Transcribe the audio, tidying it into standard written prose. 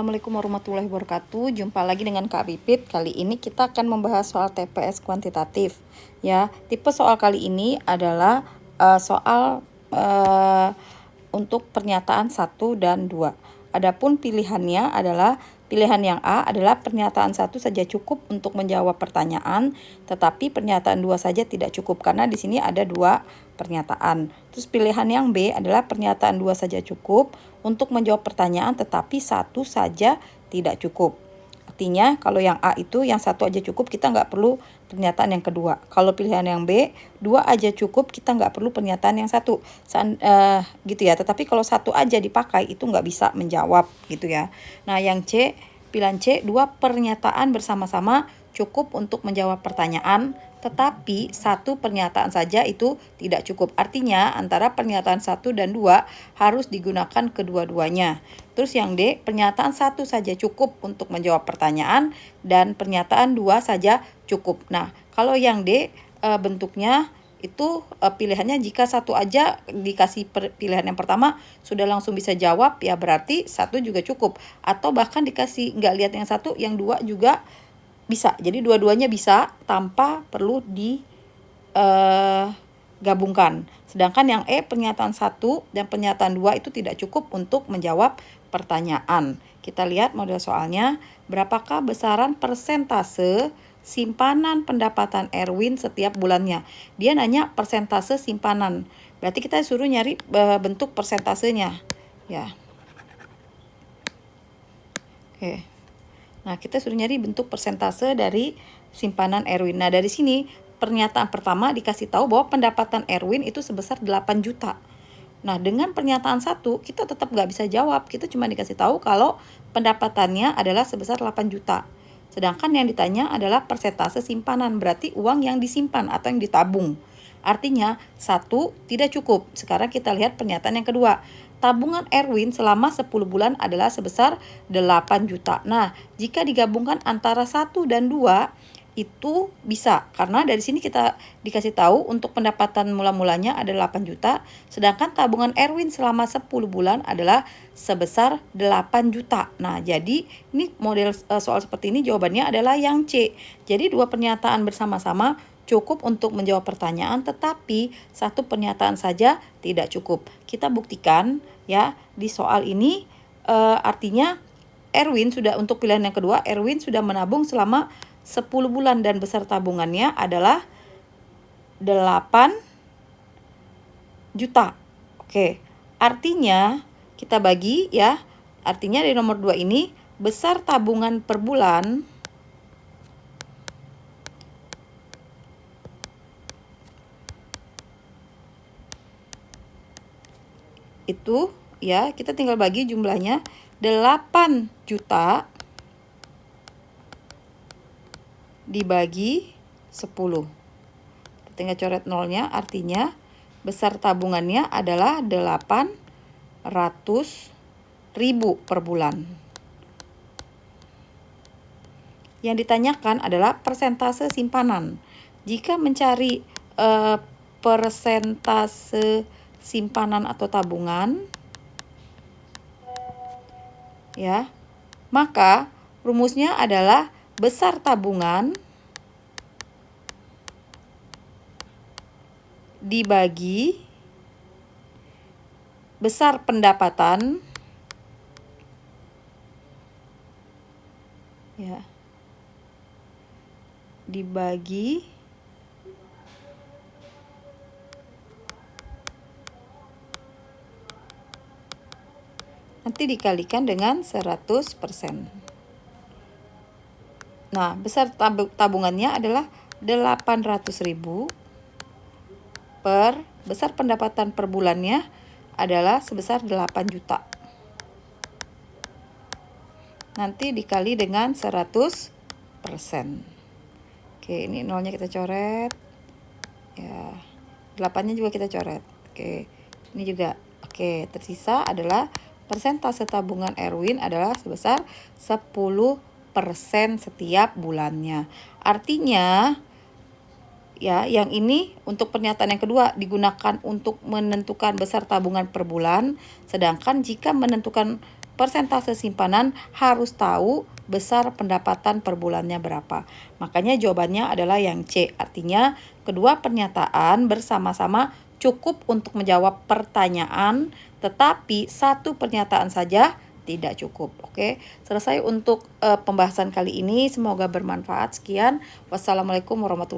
Assalamualaikum warahmatullahi wabarakatuh. Jumpa lagi dengan Kak Pipit. Kali ini kita akan membahas soal TPS kuantitatif. Ya, tipe soal kali ini adalah soal untuk pernyataan 1 dan 2. Adapun pilihannya adalah pilihan yang A adalah pernyataan 1 saja cukup untuk menjawab pertanyaan, tetapi pernyataan 2 saja tidak cukup karena di sini ada 2 pernyataan. Terus pilihan yang B adalah pernyataan 2 saja cukup untuk menjawab pertanyaan, tetapi 1 saja tidak cukup. Artinya kalau yang A itu yang 1 aja cukup, kita nggak perlu pernyataan yang kedua. Kalau pilihan yang B, 2 aja cukup, kita nggak perlu pernyataan yang 1. Gitu ya. Tetapi kalau 1 aja dipakai itu nggak bisa menjawab gitu ya. Nah yang C, pilihan C, 2 pernyataan bersama-sama cukup untuk menjawab pertanyaan, tetapi 1 pernyataan saja itu tidak cukup. Artinya antara pernyataan 1 dan 2 harus digunakan kedua-duanya. Terus yang D, pernyataan 1 saja cukup untuk menjawab pertanyaan dan pernyataan 2 saja cukup. Nah, kalau yang D bentuknya itu pilihannya jika 1 aja dikasih pilihan yang pertama sudah langsung bisa jawab, ya berarti 1 juga cukup. Atau bahkan dikasih nggak lihat yang 1, yang 2 juga bisa. Jadi dua-duanya bisa tanpa perlu digabungkan. Sedangkan yang E, pernyataan 1 dan pernyataan 2 itu tidak cukup untuk menjawab pertanyaan. Kita lihat model soalnya. Berapakah besaran persentase simpanan pendapatan Erwin setiap bulannya? Dia nanya persentase simpanan. Berarti kita suruh nyari bentuk persentasenya. Ya. Oke. Nah, kita suruh nyari bentuk persentase dari simpanan Erwin. Nah, dari sini pernyataan pertama dikasih tahu bahwa pendapatan Erwin itu sebesar 8 juta. Nah, dengan pernyataan 1, kita tetap nggak bisa jawab. Kita cuma dikasih tahu kalau pendapatannya adalah sebesar 8 juta. Sedangkan yang ditanya adalah persentase simpanan, berarti uang yang disimpan atau yang ditabung. Artinya 1 tidak cukup. Sekarang kita lihat pernyataan yang kedua. Tabungan Erwin selama 10 bulan adalah sebesar 8 juta. Nah, jika digabungkan antara 1 dan 2, itu bisa. Karena dari sini kita dikasih tahu untuk pendapatan mula-mulanya ada 8 juta. Sedangkan tabungan Erwin selama 10 bulan adalah sebesar 8 juta. Nah, jadi ini model soal seperti ini jawabannya adalah yang C. Jadi 2 pernyataan bersama-sama cukup untuk menjawab pertanyaan, tetapi 1 pernyataan saja tidak cukup. Kita buktikan ya di soal ini artinya Erwin sudah, untuk pilihan yang kedua, Erwin sudah menabung selama 10 bulan dan besar tabungannya adalah 8 juta. Oke, artinya kita bagi ya, artinya di nomor 2 ini besar tabungan per bulan itu ya, kita tinggal bagi jumlahnya 8 juta dibagi 10. Tinggal coret nolnya, artinya besar tabungannya adalah 800.000 per bulan. Yang ditanyakan adalah persentase simpanan. Jika mencari persentase simpanan atau tabungan, ya, maka rumusnya adalah besar tabungan dibagi besar pendapatan, ya, dibagi nanti dikalikan dengan 100%. Nah, besar tabungannya adalah 800.000 per besar pendapatan per bulannya adalah sebesar 8 juta. Nanti dikali dengan 100%. Oke, ini nolnya kita coret. Ya, 8-nya juga kita coret. Oke, ini juga. Oke, tersisa adalah persentase tabungan Erwin adalah sebesar 10% setiap bulannya. Artinya ya, yang ini untuk pernyataan yang kedua digunakan untuk menentukan besar tabungan per bulan, sedangkan jika menentukan persentase simpanan harus tahu besar pendapatan per bulannya berapa. Makanya jawabannya adalah yang C. Artinya kedua pernyataan bersama-sama cukup untuk menjawab pertanyaan, tetapi satu pernyataan saja tidak cukup. Oke, selesai untuk pembahasan kali ini. Semoga bermanfaat. Sekian. Wassalamualaikum warahmatullahi wabarakatuh.